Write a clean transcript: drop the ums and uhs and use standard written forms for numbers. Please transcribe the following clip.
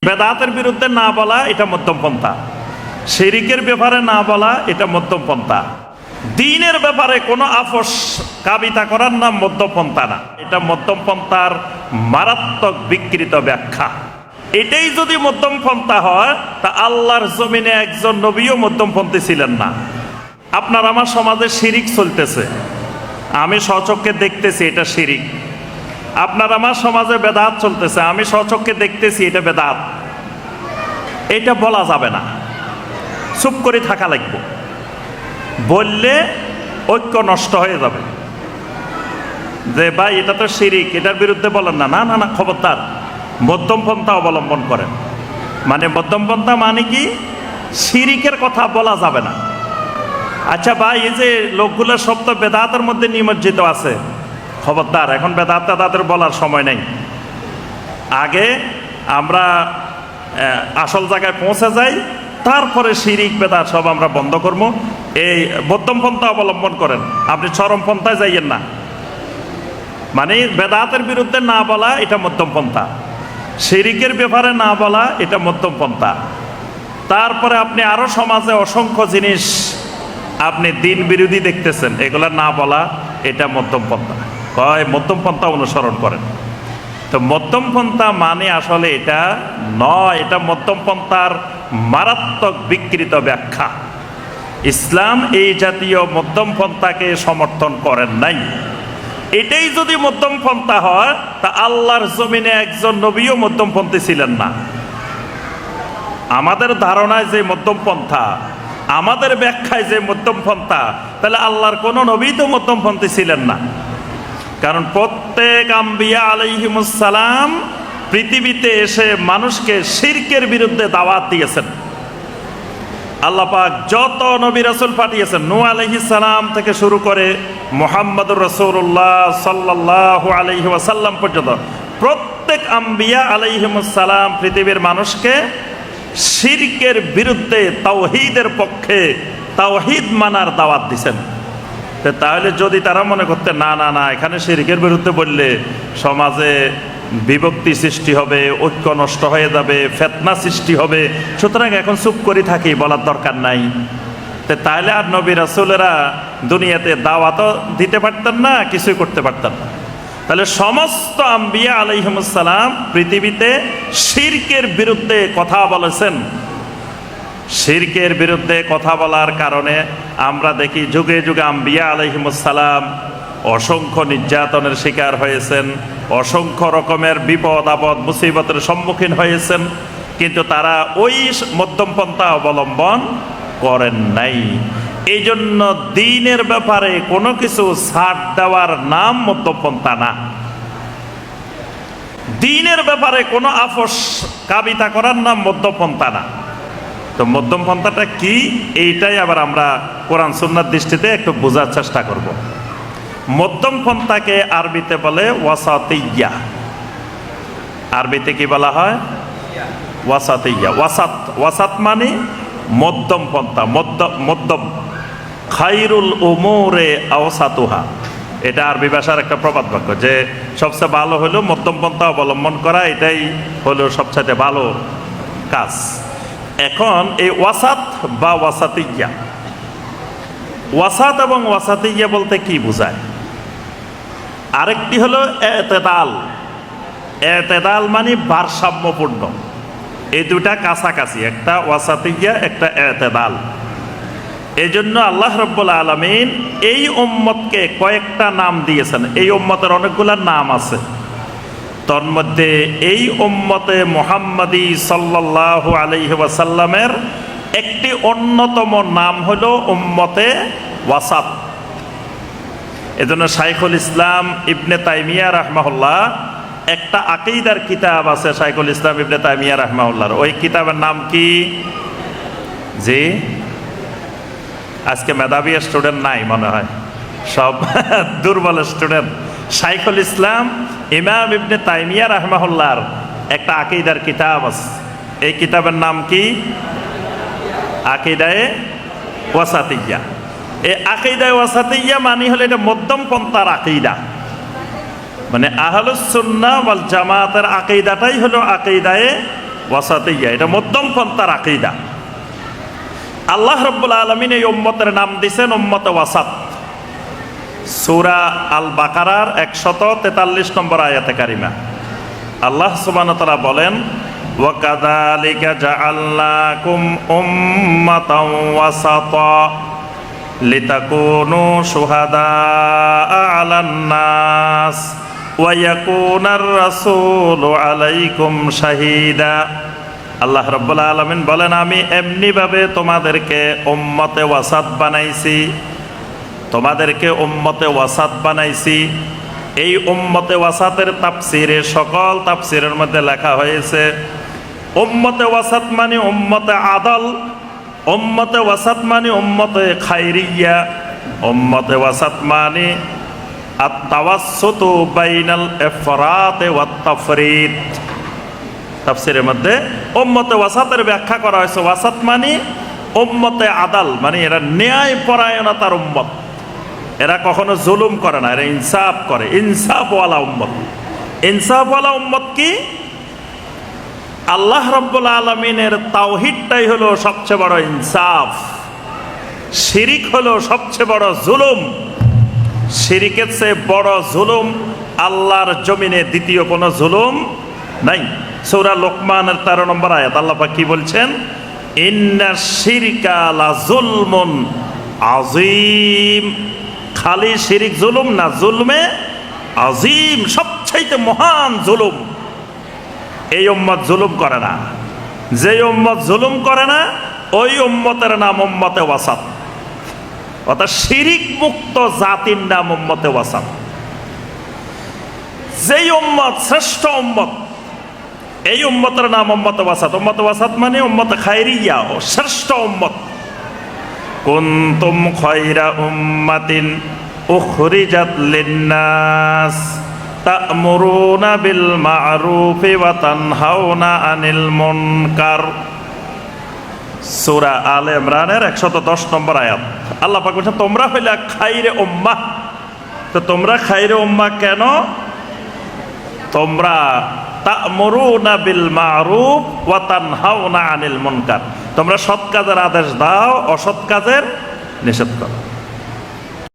বেদাতের বিরুদ্ধে না বলা এটা মধ্যম পন্থা, শিরিকের ব্যাপারে না বলা এটা মধ্যম পন্থা, দ্বীনের ব্যাপারে কোনো আপোষ কাবিতা করার নাম মধ্যম পন্থা না, এটা মধ্যম পন্থার মারাত্মক বিকৃত ব্যাখ্যা। এটাই যদি মধ্যম পন্থা হয় তা আল্লাহর জমিনে একজন নবীও মধ্যমপন্থী ছিলেন না। আপনার আমার সমাজে শিরিক চলতেছে, আমি স্বচক্ষে দেখতেছি এটা শিরিক। আপনার আমার সমাজে বেদাত চলতেছে, আমি স্বচক্ষে দেখতেছি এটা বেদাত। এটা বলা যাবে না, চুপ করে থাকা লাগবে। বললে ঐক্য নষ্ট হয়ে যাবে যে ভাই এটা তো শিরিক, এটার বিরুদ্ধে বলেন না। না না না, খবরদার, মধ্যম পন্থা অবলম্বন করেন। মানে মধ্যম পন্থা মানে কি? শিরিকের কথা বলা যাবে না। আচ্ছা ভাই, এই যে লোকগুলো সব তো বেদাতের মধ্যে নিমজ্জিত আছে, খবরদার, এখন বেদাত তাদের বলার সময় নেই। আগে আমরা আসল জায়গায় পৌঁছে যাই, তারপরে শিরিক বেদাত সব আমরা বন্ধ করবো। এই মধ্যম পন্থা অবলম্বন করেন, আপনি চরম পন্থায় যাইয়েন না। মানে বেদাতের বিরুদ্ধে না বলা এটা মধ্যম পন্থা, শিরিকের ব্যাপারে না বলা এটা মধ্যম পন্থা। তারপরে আপনি আরো সমাজে অসংখ্য জিনিস আপনি দিন বিরোধী দেখতেছেন, এগুলা না বলা এটা মধ্যম পন্থা। কয় মধ্যম পন্থা অনুসরণ করেন। তো মধ্যম পন্থা মানে আসলে এটা নয়, এটা মধ্যম পন্থার মারাত্মক বিকৃত ব্যাখ্যা। ইসলাম এই জাতীয় মধ্যম পন্থাকে সমর্থন করেন নাই। এটাই যদি মধ্যম পন্থা হয় তা আল্লাহর জমিনে একজন নবীও মধ্যমপন্থী ছিলেন না। আমাদের ধারণায় যে মধ্যম পন্থা, আমাদের ব্যাখ্যায় যে মধ্যম পন্থা, তাহলে আল্লাহর কোনো নবী তো মধ্যমপন্থী ছিলেন না। কারণ প্রত্যেক আম্বিয়া আলাইহিমুস সালাম পৃথিবীতে এসে মানুষকে শিরকের বিরুদ্ধে দাওয়াত দিয়েছেন। আল্লাহ পাক যত নবী রাসূল পাঠিয়েছেন, নূহ আলাইহিস সালাম থেকে শুরু করে মুহাম্মদুর রাসূলুল্লাহ সাল্লাল্লাহু আলাইহি ওয়াসাল্লাম পর্যন্ত প্রত্যেক আম্বিয়া আলাইহিমুস সালাম পৃথিবীর মানুষকে শিরকের বিরুদ্ধে তাওহীদের পক্ষে, তাওহীদ মানার দাওয়াত দিয়েছেন। তাহলে যদি তারা মনে করতে না না না, এখানে শিরকের বিরুদ্ধে বললে সমাজে বিভক্তি সৃষ্টি হবে, ঐক্য নষ্ট হয়ে যাবে, ফিতনা সৃষ্টি হবে, সুতরাং এখন চুপ করে থাকি, বলার দরকার নাই, তাহলে আর নবী রাসূলেরা দুনিয়াতে দাওয়াতও দিতে পারতেন না, কিছুই করতে পারতেন না। তাহলে সমস্ত আম্বিয়া আলাইহিমুস সালাম পৃথিবীতে শিরকের বিরুদ্ধে কথা বলেছেন। শিরকের বিরুদ্ধে কথা বলার কারণে আমরা দেখি যুগে যুগে আম্বিয়া আলাইহিমুস সালাম অসংখ্য নির্যাতনের শিকার হয়েছেন, অসংখ্য রকমের বিপদ আপদ মুসিবতের সম্মুখীন হয়েছেন, কিন্তু তারা ওই মধ্যম পন্থা অবলম্বন করেন নাই। এই জন্য দ্বীনের ব্যাপারে কোনো কিছু ছাড় দেওয়ার নাম মধ্যম পন্থা না। দ্বীনের ব্যাপারে কোনো আপোষ কাবিতা করার নাম মধ্যম পন্থা না। তো মধ্যম পন্থাটা কি, এইটাই আবার আমরা কোরআন সুন্নাহর দৃষ্টিতে একটু বোঝার চেষ্টা করব। মধ্যম পন্থাকে আরবিতে বলে ওয়াসাতিয়া। আরবিতে কি বলা হয়? ওয়াসাতিয়া। ওয়াসাত, ওয়াসাত মানে মধ্যম পন্থা, মধ্যম। খায়রুল উমুরে আওসাতুহা, এটা আরবি ভাষার একটা প্রবাদ বাক্য, যে সবচেয়ে ভালো হলো মধ্যম পন্থা অবলম্বন করা, এটাই হলো সবচেয়ে ভালো কাজ। এখন এই ওয়াসাত বা ওয়াসাতিয়া, ওয়াসাত এবং ওয়াসাতিয়া বলতে কি বোঝায়? আরেকটি হলো এতেদাল। এতেদাল মানে ভারসাম্যপূর্ণ। এই দুটা কাছাকাছি, একটা ওয়াসাতিয়া, একটা এতেদাল। এই জন্য আল্লাহ রাব্বুল আলামিন এই উম্মতকে কয়েকটা নাম দিয়েছেন। এই উম্মতের অনেকগুলা নাম আছে, তার মধ্যে এই উম্মতে মুহাম্মাদি সাল্লাল্লাহু আলাইহি ওয়াসাল্লামের একটি অন্যতম নাম হলো উম্মতে ওয়াসাত। এজন্য শাইখুল ইসলাম ইবনে তাইমিয়া রাহমাহুল্লাহ একটা আকীদার কিতাব আছে, শাইখুল ইসলাম ইবনে তাইমিয়া রাহমাহুল্লাহর। ওই কিতাবের নাম কি? জি, আজকে মেধাবী স্টুডেন্ট নাই মনে হয়, সব দুর্বল স্টুডেন্ট। শাইখুল ইসলাম ইমাম ইবনে তাইমিয়া রাহমাহুল্লাহর একটা আকীদার কিতাব আছে। এই কিতাবের নাম কি? আকীদায়ে ওয়াসাতিয়া। এই আকীদায়ে ওয়াসাতিয়া মানে হলো এটা মধ্যম পন্থার আকীদা। মানে আহলুস সুন্নাহ ওয়াল জামাতের আকীদাটাই হলো আকীদায়ে ওয়াসাতিয়া, এটা মধ্যম পন্থার আকীদা। আল্লাহ রাব্বুল আলামিন এই উম্মতের নাম দিয়েছেন উম্মতে ওয়াসাত। সূরা আল বাকারার 143 নম্বর আয়াতে কারিমা আল্লাহ সুবহানাহু ওয়া তাআলা বলেন, ওয়া কাযালিকা জাআলনাকুম উম্মাতাও ওয়াসাতা লিতাকুনু শুহাদাআ আলান নাস ওয়া ইয়াকুনার রাসূলু আলাইকুম শাহীদা। আল্লাহ রাব্বুল আলামিন বলেন, আমি এমনিভাবে তোমাদেরকে উম্মতে ওয়াসাত বানাইছি, তোমাদেরকে উম্মতে ওয়াসাত বানাইছি। এই উম্মতে ওয়াসাতের তাফসিরে সকল তাফসিরের মধ্যে লেখা হয়েছে উম্মতে ওয়াসাত মানে উম্মতে আদল, উম্মতে ওয়াসাত মানে উম্মতে খায়রিয়া, উম্মতে ওয়াসাত মানে আত-তাওয়াসসুতু বাইনাল ইফরাত ওয়াত তাফরিদ। তাফসিরের মধ্যে উম্মতে ওয়াসাতের ব্যাখ্যা করা হয়েছে ওয়াসাত মানে উম্মতে আদাল, মানে এরা ন্যায় পরায়ণতার উম্মত, এরা কখনো জুলুম করে না, এরা ইনসাফ করে, ইনসাফওয়ালা উম্মত। ইনসাফওয়ালা উম্মত কি? আল্লাহ রাব্বুল আলামিনের তাওহীদটাই হলো সবচেয়ে বড় ইনসাফ, শিরিক হলো সবচেয়ে বড় জুলুম। শিরিকের চেয়ে বড় জুলুম আল্লাহর জমিনে দ্বিতীয় কোনো জুলুম নাই। সূরা লোকমানের 13 নম্বর আয়াত আল্লাহ পাক কি বলছেন, ইন্না শিরকা লা যুলমুন আযীম। খালি শিরিক জুলুম না, জুলমে আযীম, সবচাইতে মহান জুলুম। এই উম্মত জুলুম করে না। যে উম্মত জুলুম করে না ওই উম্মতের নাম উম্মতে ওয়াসাত, অর্থাৎ শিরিক মুক্ত জাতির নাম উম্মতে ওয়াসাত। যেই উম্মত শ্রেষ্ঠ উম্মত, এই উম্মতের নাম উম্মতে ওয়াসাত। উম্মতে ওয়াসাত মানে উম্মতে খায়রিয়া, ও শ্রেষ্ঠ উম্মত। কুনতুম খায়রা উম্মাতিন উখরিজাত লিন্নাস তা'মুরুনা বিল মা'রুফি ওয়া তানহাউনা আনিল মুনকার। সূরা আলে ইমরানের 110 নম্বর আয়াত আল্লাহ পাক বলেন, তোমরা হইলা খায়রে উম্মাহ। তো তোমরা খায়রে উম্মাহ কেন? তোমরা তা'মুরুনা বিল মা'রুফ ওয়া তানহাউনা আনিল মুনকার, তোমরা সৎ কাজের আদেশ দাও, অসৎ কাজের নিষেধ করো।